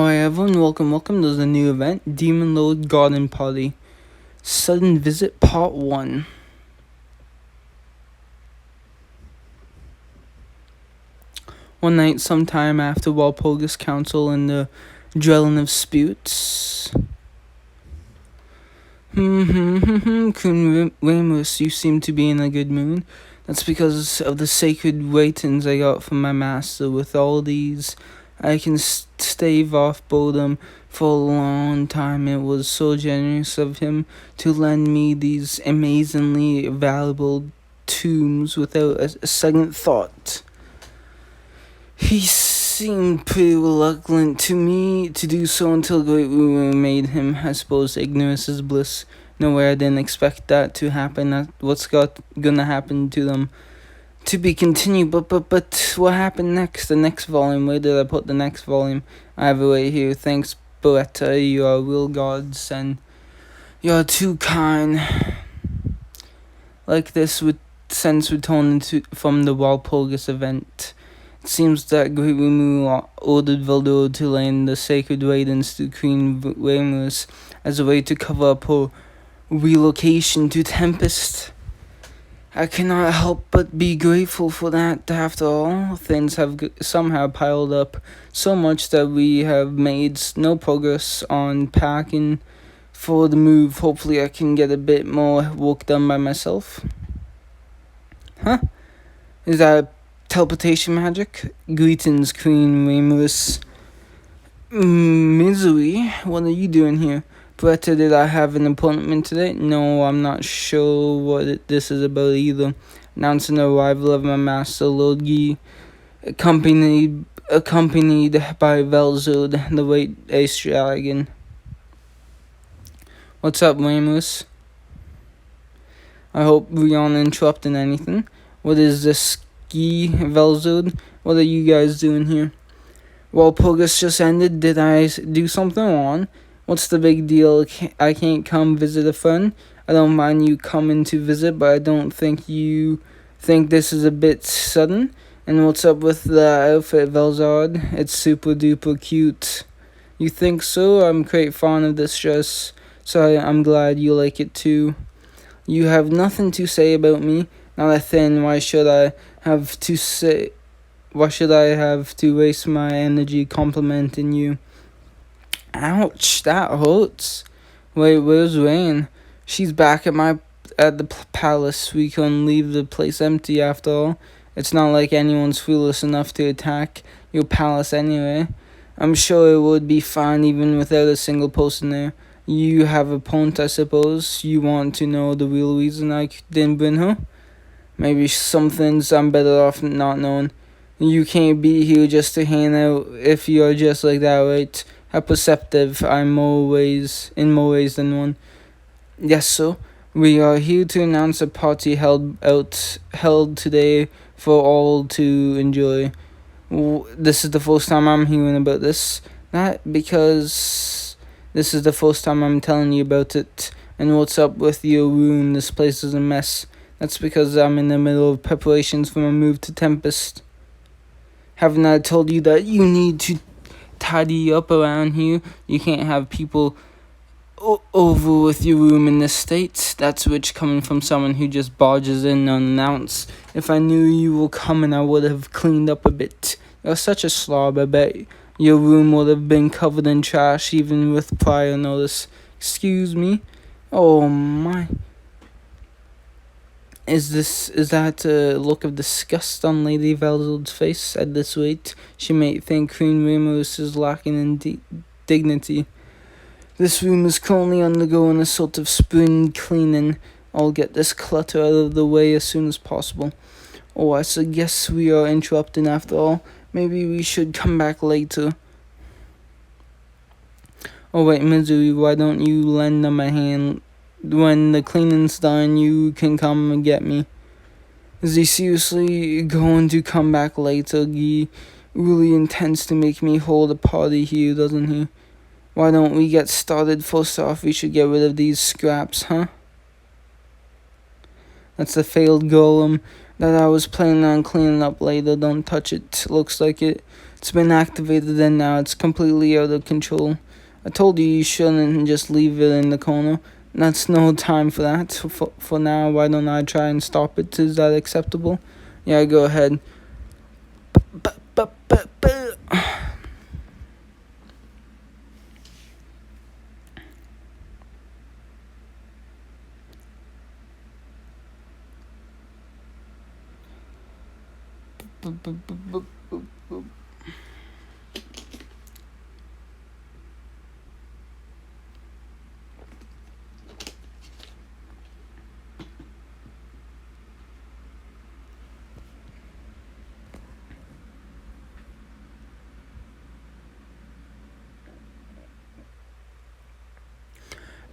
Alright everyone, welcome. There's a new event, Demon Lord Garden Party. Sudden Visit Part 1. One night, sometime after Walpurgis Council and the drilling of spoots. Queen Ramus, you seem to be in a good mood. That's because of the sacred waitings I got from my master. With all these, I can stave off boredom for a long time. It was so generous of him to lend me these amazingly valuable tomes without a second thought. He seemed pretty reluctant to me to do so until Great Rumor made him. I suppose ignorance is bliss. No way, I didn't expect that to happen. What's gonna happen to them? To be continued, but what happened next? The next volume, where did I put the next volume? I have it right here. Thanks, Beretta, you are real gods, and you're too kind. Like this, with sense returning from the Walpurgis event. It seems that Great Ramu ordered Veldor to lend the sacred raidens to Queen Ramus as a way to cover up her relocation to Tempest. I cannot help but be grateful for that. After all, things have somehow piled up so much that we have made no progress on packing for the move. Hopefully I can get a bit more work done by myself. Huh? Is that teleportation magic? Greetings, Queen Ramus. Misery, what are you doing here? Beretta, did I have an appointment today? No, I'm not sure what this is about either. Announcing the arrival of my master, Lord Guy, accompanied by Velzod, the White Ace Dragon. What's up, Ramus? I hope we aren't interrupting anything. What is this, Guy, Velzod? What are you guys doing here? Walpurgis just ended. Did I do something wrong? What's the big deal? I can't come visit a friend. I don't mind you coming to visit, but I don't think you think this is a bit sudden. And what's up with the outfit, Velzard? It's super duper cute. You think so? I'm quite fond of this dress, so I'm glad you like it too. You have nothing to say about me. Not a thing. Why should I have to waste my energy complimenting you? Ouch, that hurts. Wait, where's Rain? She's back at the palace. We couldn't leave the place empty after all. It's not like anyone's foolish enough to attack your palace anyway. I'm sure it would be fine even without a single person there. You have a point, I suppose. You want to know the real reason I didn't bring her? Maybe some things I'm better off not knowing. You can't be here just to hang out if you're just like that, right? How perceptive I'm in more ways than one. Yes, sir. We are here to announce a party held today for all to enjoy. This is the first time I'm hearing about this. Not because this is the first time I'm telling you about it. And what's up with your room? This place is a mess. That's because I'm in the middle of preparations for my move to Tempest. Haven't I told you that you need to tidy up around here? You can't have people over with your room in this state. That's rich coming from someone who just barges in unannounced. If I knew you were coming, I would have cleaned up a bit. You're such a slob. I bet your room would have been covered in trash even with prior notice. Excuse me? Oh my. Is that a look of disgust on Lady Velzod's face? At this rate, she may think Queen Ramus is lacking in dignity. This room is currently undergoing a sort of spring cleaning. I'll get this clutter out of the way as soon as possible. Oh, I guess we are interrupting after all. Maybe we should come back later. Oh wait, Misery, why don't you lend them a hand? When the cleaning's done, you can come and get me. Is he seriously going to come back later? He really intends to make me hold a party here, doesn't he? Why don't we get started? First off, we should get rid of these scraps, huh? That's the failed golem that I was planning on cleaning up later. Don't touch it. Looks like it It's been activated and now it's completely out of control. I told you shouldn't just leave it in the corner. That's no time for that. For now, why don't I try and stop it? Is that acceptable? Yeah, go ahead.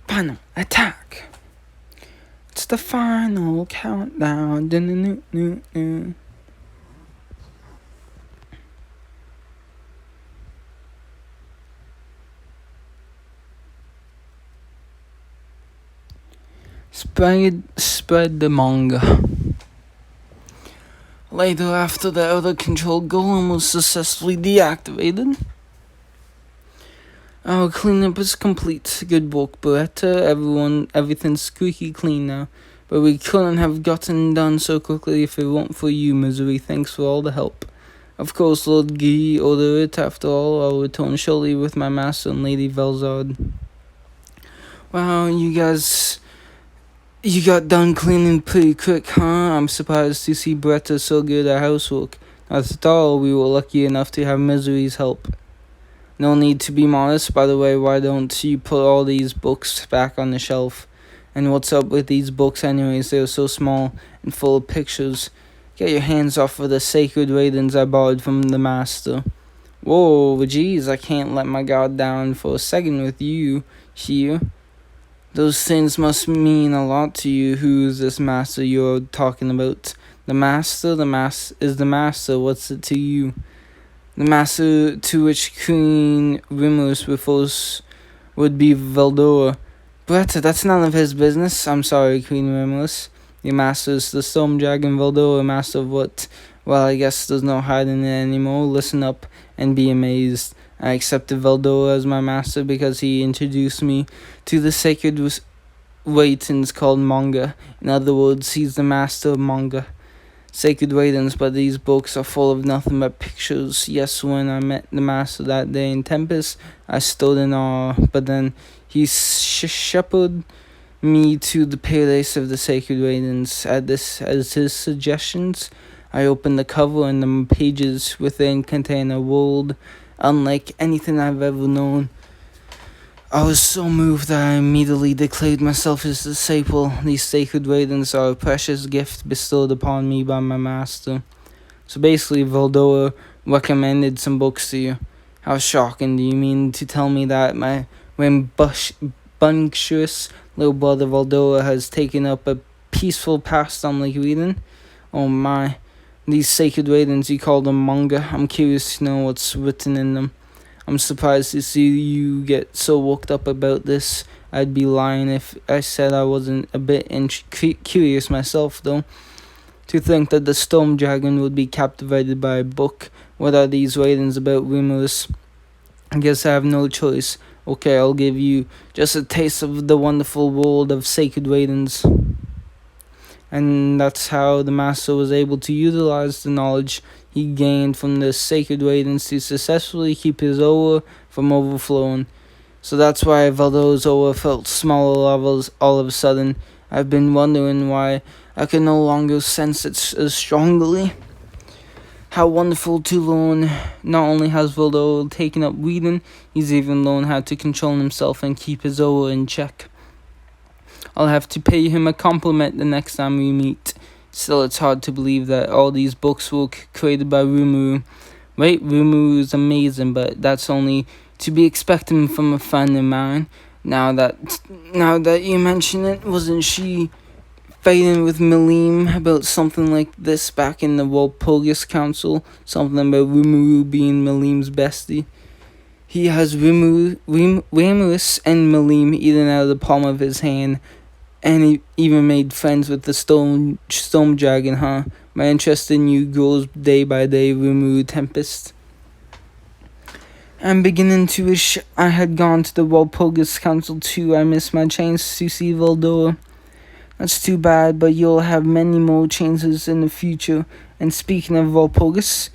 Final attack. It's the final countdown. Spread the manga. Later, after the out-of-control golem was successfully deactivated, our cleanup is complete. Good work, Beretta. Everything's squeaky clean now. But we couldn't have gotten done so quickly if it weren't for you, Misery. Thanks for all the help. Of course, Lord Guy ordered it. After all, I'll return shortly with my master and Lady Velzard. Wow, you got done cleaning pretty quick, huh? I'm surprised to see Beretta so good at housework. Not at all, we were lucky enough to have Misery's help. No need to be modest, by the way. Why don't you put all these books back on the shelf? And what's up with these books anyways? They're so small and full of pictures. Get your hands off of the sacred raidens I borrowed from the master. Whoa, jeez, I can't let my guard down for a second with you here. Those things must mean a lot to you. Who's this master you're talking about? The master? Is the master. What's it to you? The master to which Queen Rimmerus refers would be Veldora. But that's none of his business. I'm sorry, Queen Rimmerus. Your master is the Storm Dragon Veldora, master of what? Well, I guess there's no hiding it anymore. Listen up and be amazed. I accepted Veldora as my master because he introduced me to the sacred raidens called manga. In other words, he's the master of manga. Sacred raidens, but these books are full of nothing but pictures. Yes, when I met the master that day in Tempest, I stood in awe, but then he shepherded me to the palace of the sacred raidens. As his suggestions, I opened the cover, and the pages within contain a world unlike anything I've ever known. I was so moved that I immediately declared myself his disciple. These sacred raidens are a precious gift bestowed upon me by my master. So basically, Veldora recommended some books to you. How shocking. Do you mean to tell me that my rambunctious little brother Veldora has taken up a peaceful pastime like reading? Oh my. These sacred raidens, you call them manga. I'm curious to know what's written in them. I'm surprised to see you get so worked up about this. I'd be lying if I said I wasn't a bit curious myself, though. To think that the Storm Dragon would be captivated by a book. What are these raidens about, Rimmerus? I guess I have no choice. Okay, I'll give you just a taste of the wonderful world of sacred raidens. And that's how the master was able to utilize the knowledge he gained from the sacred raidens to successfully keep his aura from overflowing. So that's why Veldora's aura felt smaller all of a sudden. I've been wondering why I can no longer sense it as strongly. How wonderful to learn. Not only has Veldora taken up reading, he's even learned how to control himself and keep his aura in check. I'll have to pay him a compliment the next time we meet. Still, it's hard to believe that all these books were created by Rimuru. Right, Rimuru is amazing, but that's only to be expected from a friend of mine. Now that you mention it, wasn't she fighting with Milim about something like this back in the Walpurgis Council? Something about Rimuru being Milim's bestie. He has Rimurus and Milim eaten out of the palm of his hand. And he even made friends with the Storm Dragon, huh? My interest in you grows day by day, Rimuru Tempest. I'm beginning to wish I had gone to the Walpurgis Council too. I miss my chance to see Valdora. That's too bad, but you'll have many more chances in the future. And speaking of Walpurgis,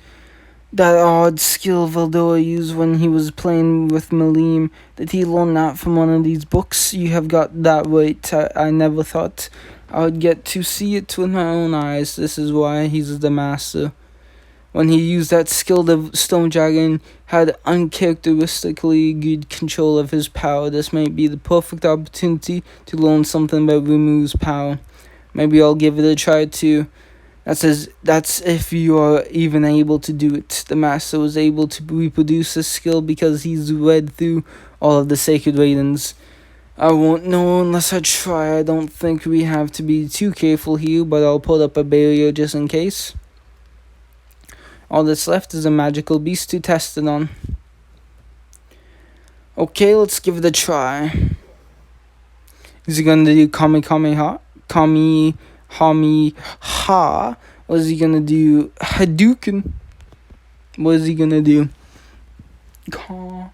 that odd skill Valdora used when he was playing with Malim, did he learn that from one of these books? You have got that right. I never thought I would get to see it with my own eyes. This is why he's the master. When he used that skill, the Stone Dragon had uncharacteristically good control of his power. This might be the perfect opportunity to learn something about Rimuru's power. Maybe I'll give it a try too. That's if you are even able to do it. The master was able to reproduce this skill because he's read through all of the sacred writings. I won't know unless I try. I don't think we have to be too careful here, but I'll put up a barrier just in case. All that's left is a magical beast to test it on. Okay, let's give it a try. Is he gonna do Kamehameha? Ha? Or is he gonna do Hadouken? What is he gonna do? Ha.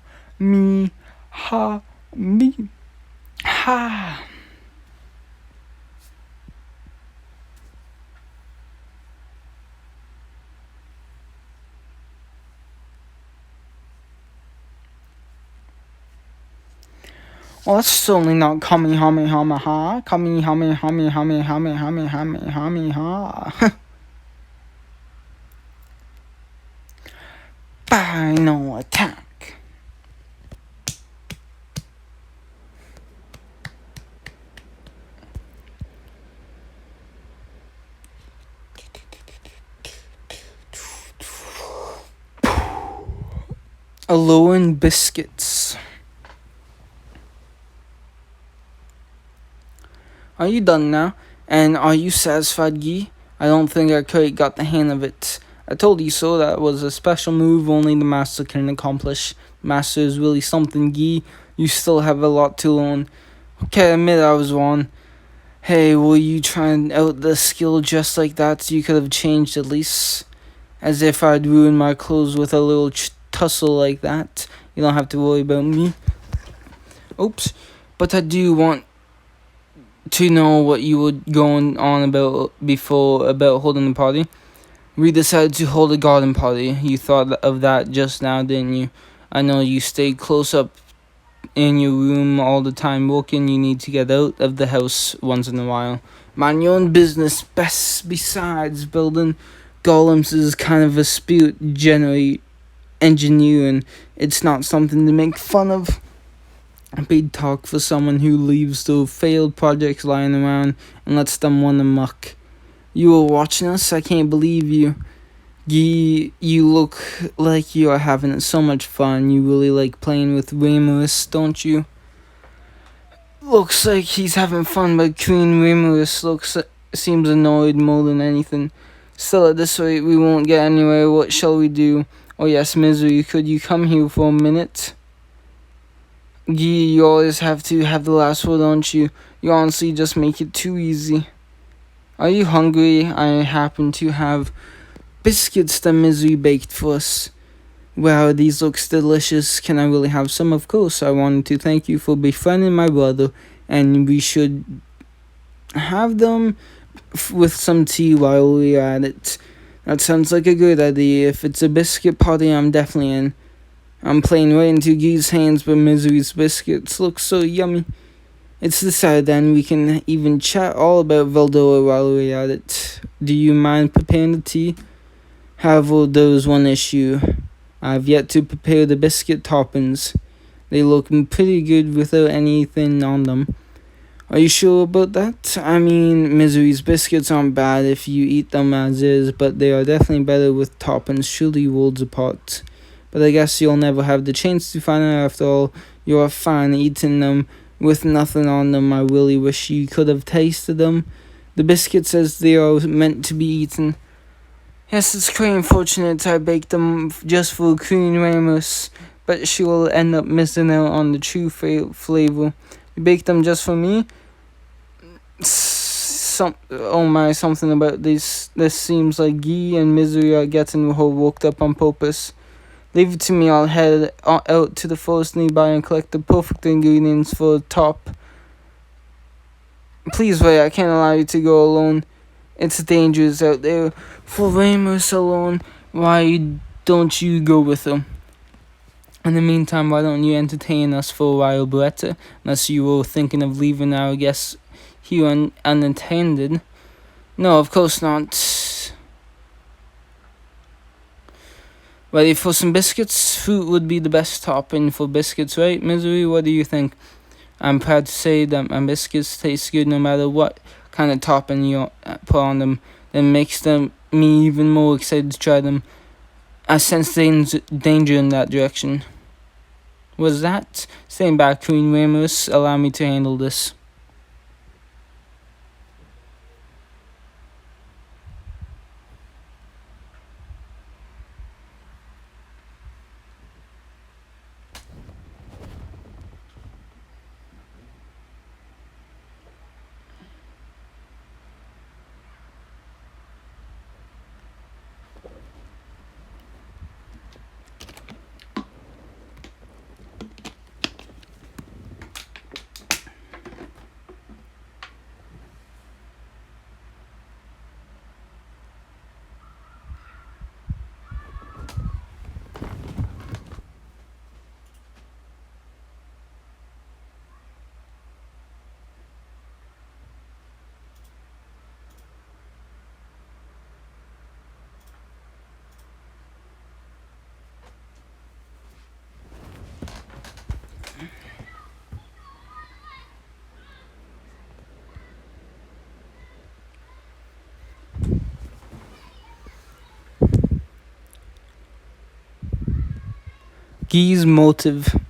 Well, that's certainly not Kamehameha. Final attack. Alone biscuits. Are you done now? And are you satisfied, Guy? I don't think I quite got the hang of it. I told you so. That was a special move only the master can accomplish. Master is really something, Guy. You still have a lot to learn. Okay, I admit I was wrong. Hey, were you trying out the skill just like that so you could have changed at least? As if I'd ruined my clothes with a little tussle like that. You don't have to worry about me. Oops. But I do want to know what you were going on about before about holding the party. We decided to hold a garden party. You thought of that just now, didn't you? I know you stayed close up in your room all the time working. You need to get out of the house once in a while. Mind your own business. Besides, building golems is kind of a spirit generally engineering. It's not something to make fun of. Big talk for someone who leaves their failed projects lying around and lets them run amok. You were watching us? I can't believe you. You look like you are having so much fun. You really like playing with Remus, don't you? Looks like he's having fun, but Queen Remus seems annoyed more than anything. Still, at this rate, we won't get anywhere. What shall we do? Oh yes, Misery, could you come here for a minute? Guy, you always have to have the last word, don't you? You honestly just make it too easy. Are you hungry? I happen to have biscuits that Misery baked for us. Wow, these looks delicious. Can I really have some? Of course. I wanted to thank you for befriending my brother, and we should have them with some tea while we're at it. That sounds like a good idea. If it's a biscuit party, I'm definitely in. I'm playing right into Guy's hands, but Misery's biscuits look so yummy. It's decided then. We can even chat all about Valdora while we're at it. Do you mind preparing the tea? However, there is one issue. I've yet to prepare the biscuit toppings. They look pretty good without anything on them. Are you sure about that? I mean, Misery's biscuits aren't bad if you eat them as is, but they are definitely better with toppings surely worlds apart. But I guess you'll never have the chance to find out. After all, you're fine eating them with nothing on them. I really wish you could have tasted them. The biscuit says they are meant to be eaten. Yes, it's quite unfortunate I baked them just for Queen Remus, but she will end up missing out on the true flavor. You baked them just for me? Something about this. This seems like Guy and Misery are getting her worked up on purpose. Leave it to me, I'll head out to the forest nearby and collect the perfect ingredients for a top. Please wait, I can't allow you to go alone. It's dangerous out there. For Ramos alone, why don't you go with him? In the meantime, why don't you entertain us for a while, Beretta? Unless you were thinking of leaving our guests here unattended. No, of course not. Ready for some biscuits? Fruit would be the best topping for biscuits, right? Misery, what do you think? I'm proud to say that my biscuits taste good no matter what kind of topping you put on them. That makes me even more excited to try them. I sense danger in that direction. Was that? Staying back, Queen Ramos. Allow me to handle this. Guy's motive.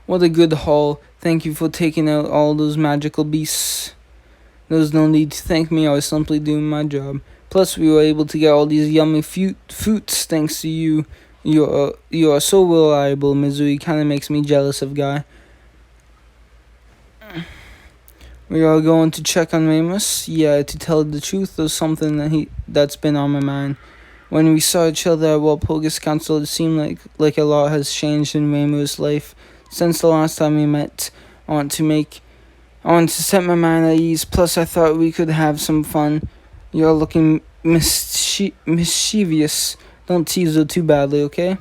What a good haul. Thank you for taking out all those magical beasts. There's no need to thank me, I was simply doing my job. Plus, we were able to get all these yummy fruits thanks to you. You are so reliable, Misery. Kinda makes me jealous of Guy. We are going to check on Ramos. Yeah, to tell the truth, there's something that's been on my mind. When we saw each other at Walpurgis Council, it seemed like a lot has changed in Ramos' life. Since the last time we met, I want to set my mind at ease, plus I thought we could have some fun. You're looking mischievous. Don't tease her too badly, okay?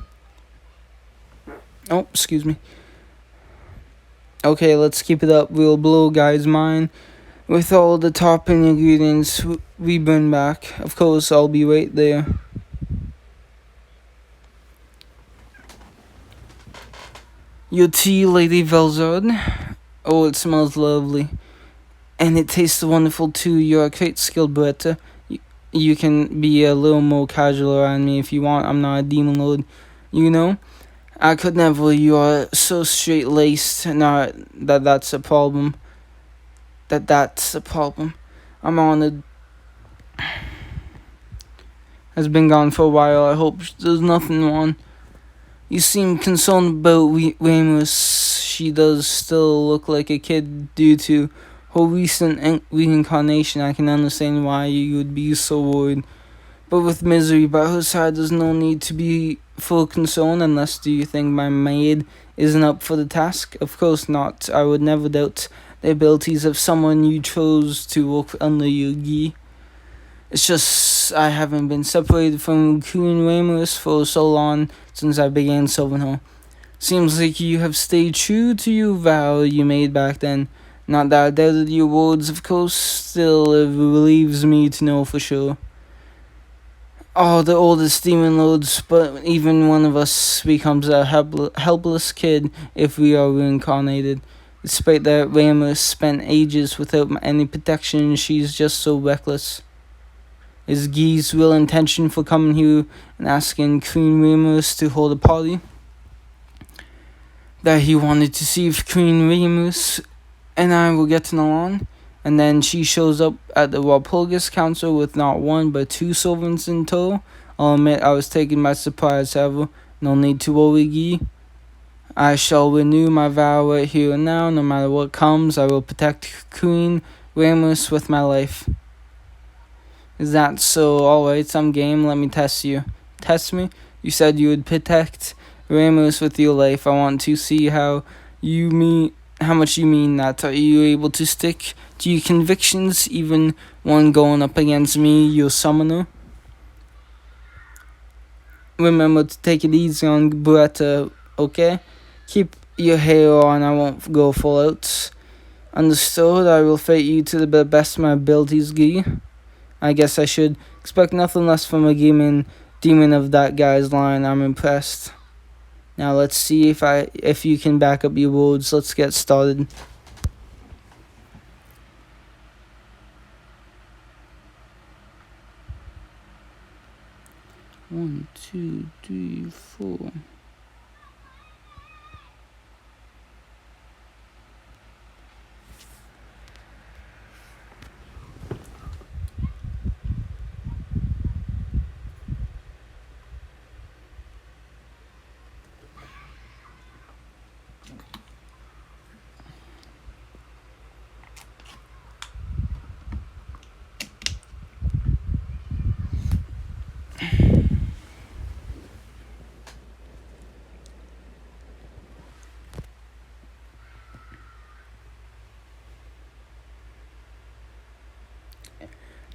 Oh, excuse me. Okay, let's keep it up. We'll blow Guy's mind with all the topping ingredients we bring back. Of course, I'll be right there. Your tea, Lady Velzard. Oh, it smells lovely. And it tastes wonderful too. You're a great skilled Beretta. You can be a little more casual around me if you want. I'm not a demon lord. You know? I could never. You are so straight-laced. Not that that's a problem. That's a problem. I'm honored. Has been gone for a while. I hope there's nothing wrong. You seem concerned about Ramos. She does still look like a kid due to her recent reincarnation. I can understand why you would be so worried. But with Misery by her side, there's no need to be full concern unless do you think my maid isn't up for the task? Of course not. I would never doubt the abilities of someone you chose to work under your gi. It's just I haven't been separated from Queen Ramos for so long since I began serving her. Seems like you have stayed true to your vow you made back then. Not that I doubted your words, of course, still it relieves me to know for sure. Oh, the oldest demon lords, but even one of us becomes a helpless kid if we are reincarnated. Despite that, Ramos spent ages without any protection, she's just so reckless. Is Guy's real intention for coming here and asking Queen Ramos to hold a party? That he wanted to see if Queen Ramos and I were getting along? And then she shows up at the Walpurgis Council with not one but two servants in tow. I'll admit I was taken by surprise, however. No need to worry, Guy. I shall renew my vow right here and now. No matter what comes, I will protect Queen Ramos with my life. Is that so? Alright, some game, let me test you. Test me? You said you would protect Ramos with your life. I want to see how much you mean that. Are you able to stick to your convictions, even when going up against me, your summoner? Remember to take it easy on Beretta, okay? Keep your hair on, I won't go full out. Understood, I will fight you to the best of my abilities, Guy. I guess I should expect nothing less from a demon of that guy's line. I'm impressed. Now let's see if you can back up your words. Let's get started. One, two, three, four.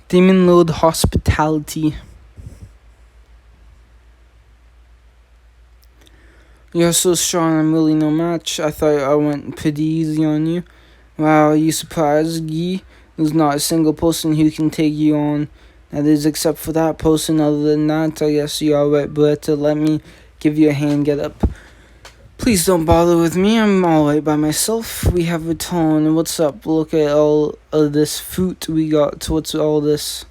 Demon Lord Hospitality. You're so strong, I'm really no match. I thought I went pretty easy on you. Wow, are you surprised, Guy? There's not a single person who can take you on. That is, except for that person. Other than that, I guess you're alright, but let me give you a hand, get up. Please don't bother with me, I'm alright by myself. We have a tone. What's up? Look at all of this fruit we got. What's all this?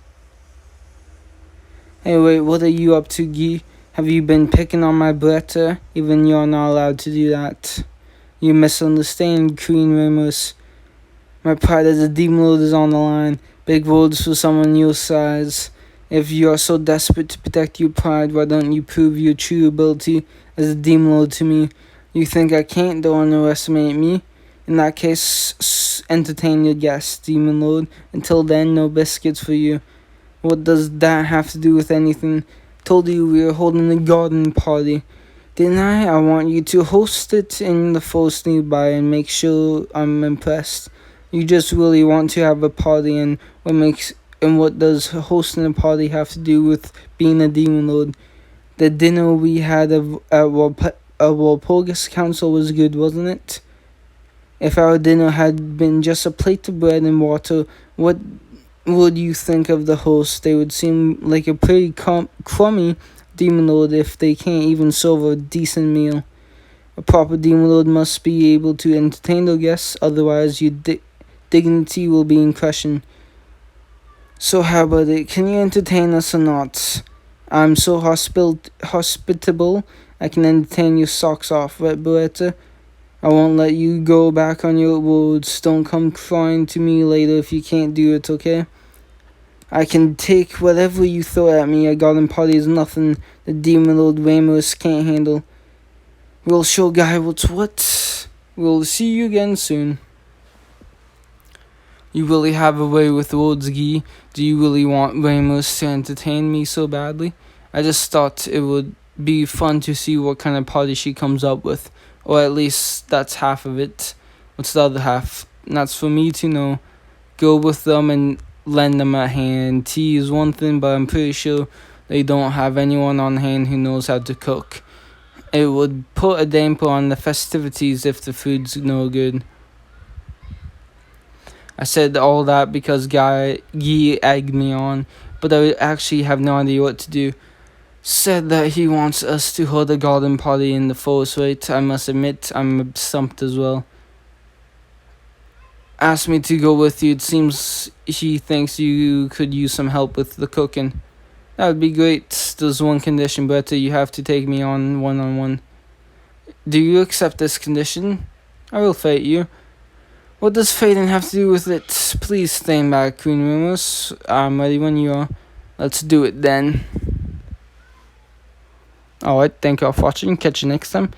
Hey, wait, what are you up to, Guy? Have you been picking on my Beretta? Even you're not allowed to do that. You misunderstand, Queen Ramos. My pride as a demon lord is on the line. Big words for someone your size. If you are so desperate to protect your pride, why don't you prove your true ability as a demon lord to me? You think I can't? Don't underestimate me. In that case, entertain your guests, demon lord. Until then, no biscuits for you. What does that have to do with anything? Told you we were holding a garden party. Didn't I? I want you to host it in the forest nearby and make sure I'm impressed. You just really want to have a party, and what does hosting a party have to do with being a demon lord? The dinner we had at Walpurgis Council was good, wasn't it? If our dinner had been just a plate of bread and water, what would you think of the host? They would seem like a pretty crummy demon lord if they can't even serve a decent meal. A proper demon lord must be able to entertain their guests, otherwise your dignity will be in question. So how about it? Can you entertain us or not? I'm so hospitable, I can entertain your socks off, right, Beretta? I won't let you go back on your words. Don't come crying to me later if you can't do it, okay? I can take whatever you throw at me. A garden party is nothing the demon lord Ramos can't handle. We'll show Guy what's what. We'll see you again soon. You really have a way with words, Guy. Do you really want Ramos to entertain me so badly? I just thought it would be fun to see what kind of party she comes up with. Or at least that's half of it. What's the other half? That's for me to know. Go with them and lend them a hand. Tea is one thing, but I'm pretty sure they don't have anyone on hand who knows how to cook. It would put a damper on the festivities if the food's no good. I said all that because Guy egged me on, but I actually have no idea what to do. Said that he wants us to hold a garden party in the forest, right? I must admit, I'm stumped as well. Asked me to go with you. It seems he thinks you could use some help with the cooking. That would be great. There's one condition, but you have to take me on one-on-one. Do you accept this condition? I will fight you. What does fighting have to do with it? Please stand back, Queen Ramos. I'm ready when you are. Let's do it then. Alright, thank you all for watching. Catch you next time.